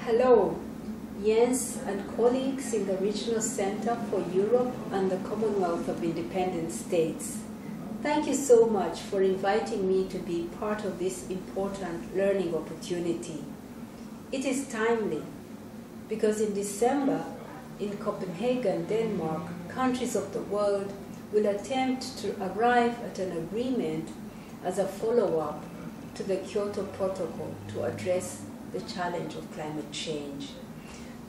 Hello, Jens and colleagues in the Regional Center for Europe and the Commonwealth of Independent States. Thank you so much for inviting me to be part of this important learning opportunity. It is timely because in December, in Copenhagen, Denmark, countries of the world will attempt to arrive at an agreement as a follow-up to the Kyoto Protocol to address the challenge of climate change.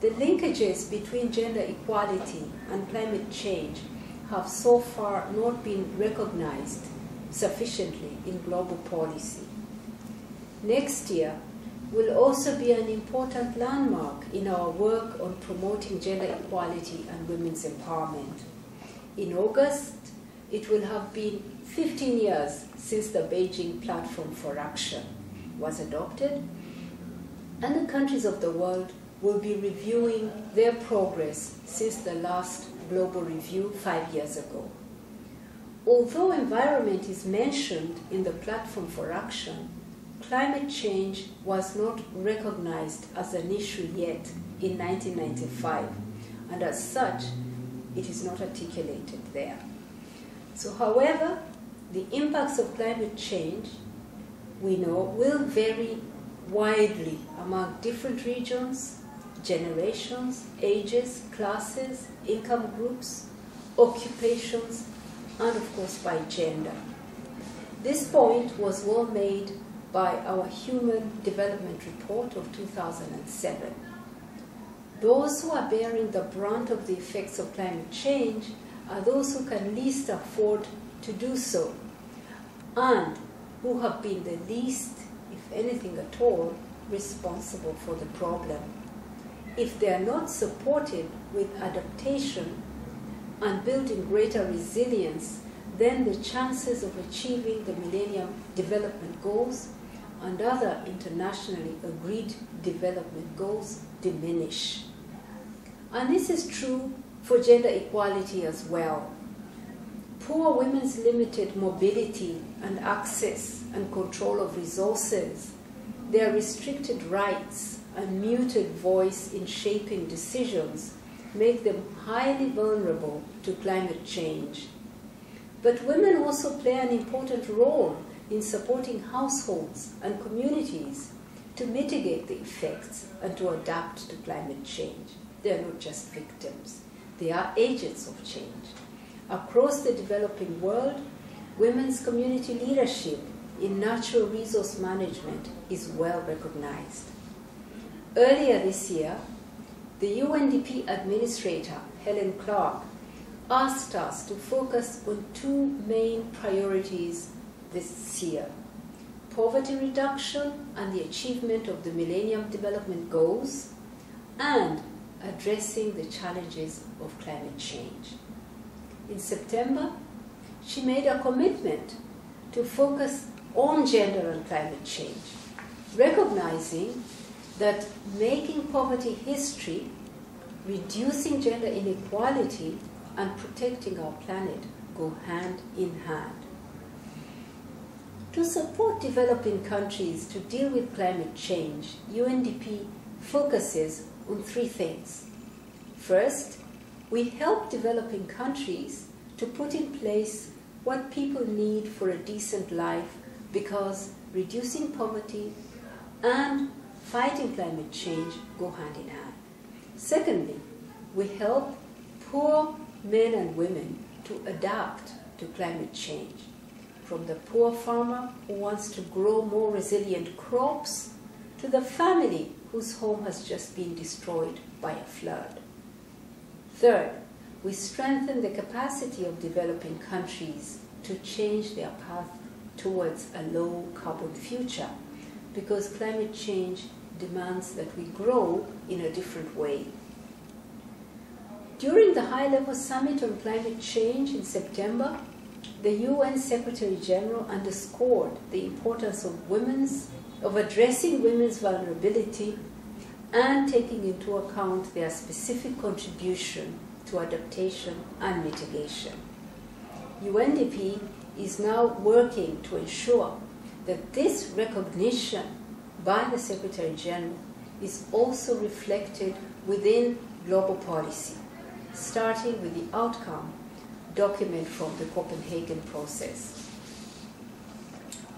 The linkages between gender equality and climate change have so far not been recognized sufficiently in global policy. Next year will also be an important landmark in our work on promoting gender equality and women's empowerment. In August, it will have been 15 years since the Beijing Platform for Action was adopted, and the countries of the world will be reviewing their progress since the last global review 5 years ago. Although environment is mentioned in the Platform for Action, climate change was not recognized as an issue yet in 1995, and as such, it is not articulated there. So, however, the impacts of climate change, we know, will vary widely among different regions, generations, ages, classes, income groups, occupations, and of course by gender. This point was well made by our Human Development Report of 2007. Those who are bearing the brunt of the effects of climate change are those who can least afford to do so, and who have been the least, if anything at all, responsible for the problem. If they are not supported with adaptation and building greater resilience, then the chances of achieving the Millennium Development Goals and other internationally agreed development goals diminish. And this is true for gender equality as well. Poor women's limited mobility and access and control of resources, their restricted rights and muted voice in shaping decisions make them highly vulnerable to climate change. But women also play an important role in supporting households and communities to mitigate the effects and to adapt to climate change. They are not just victims, they are agents of change. Across the developing world, women's community leadership in natural resource management is well recognized. Earlier this year, the UNDP Administrator, Helen Clark, asked us to focus on two main priorities this year: poverty reduction and the achievement of the Millennium Development Goals, and addressing the challenges of climate change. In September, she made a commitment to focus on gender and climate change, recognizing that making poverty history, reducing gender inequality, and protecting our planet go hand in hand. To support developing countries to deal with climate change, UNDP focuses on three things. First, we help developing countries to put in place what people need for a decent life, because reducing poverty and fighting climate change go hand in hand. Secondly, we help poor men and women to adapt to climate change, from the poor farmer who wants to grow more resilient crops to the family whose home has just been destroyed by a flood. Third, we strengthen the capacity of developing countries to change their path towards a low-carbon future, because climate change demands that we grow in a different way. During the high-level summit on climate change in September, the UN Secretary General underscored the importance of addressing women's vulnerability and taking into account their specific contribution to adaptation and mitigation. UNDP is now working to ensure that this recognition by the Secretary General is also reflected within global policy, starting with the outcome document from the Copenhagen process.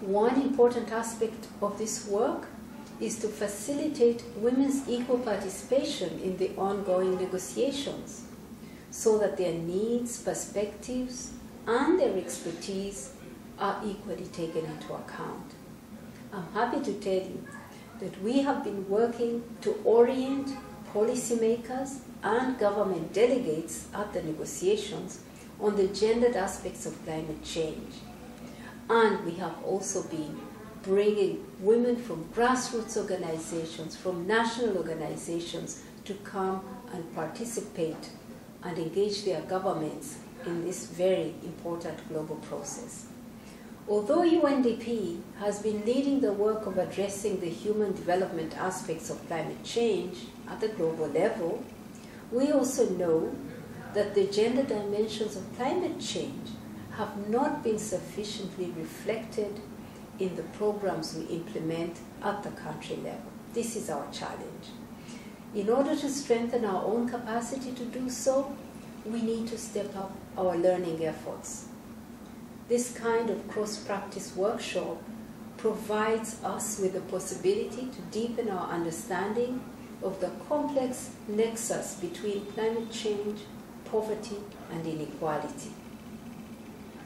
One important aspect of this work is to facilitate women's equal participation in the ongoing negotiations so that their needs, perspectives, and their expertise are equally taken into account. I'm happy to tell you that we have been working to orient policymakers and government delegates at the negotiations on the gendered aspects of climate change. And we have also been bringing women from grassroots organizations, from national organizations, to come and participate and engage their governments in this very important global process. Although UNDP has been leading the work of addressing the human development aspects of climate change at the global level, we also know that the gender dimensions of climate change have not been sufficiently reflected in the programs we implement at the country level. This is our challenge. In order to strengthen our own capacity to do so, we need to step up our learning efforts. This kind of cross-practice workshop provides us with the possibility to deepen our understanding of the complex nexus between climate change, poverty, and inequality.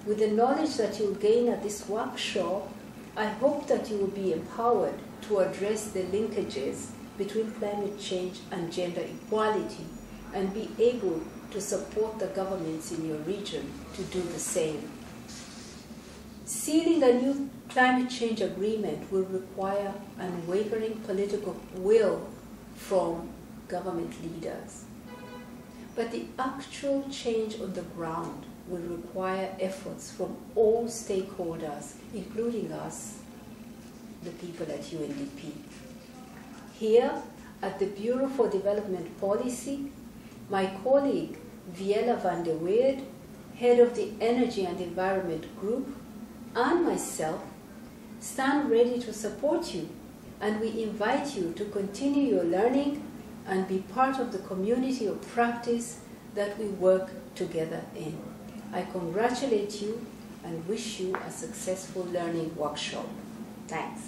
With the knowledge that you'll gain at this workshop, I hope that you will be empowered to address the linkages between climate change and gender equality and be able to support the governments in your region to do the same. Sealing a new climate change agreement will require unwavering political will from government leaders. But the actual change on the ground will require efforts from all stakeholders, including us, the people at UNDP. Here at the Bureau for Development Policy, my colleague Viela van der Weerd, head of the Energy and Environment Group, and myself stand ready to support you, and we invite you to continue your learning and be part of the community of practice that we work together in. I congratulate you and wish you a successful learning workshop. Thanks.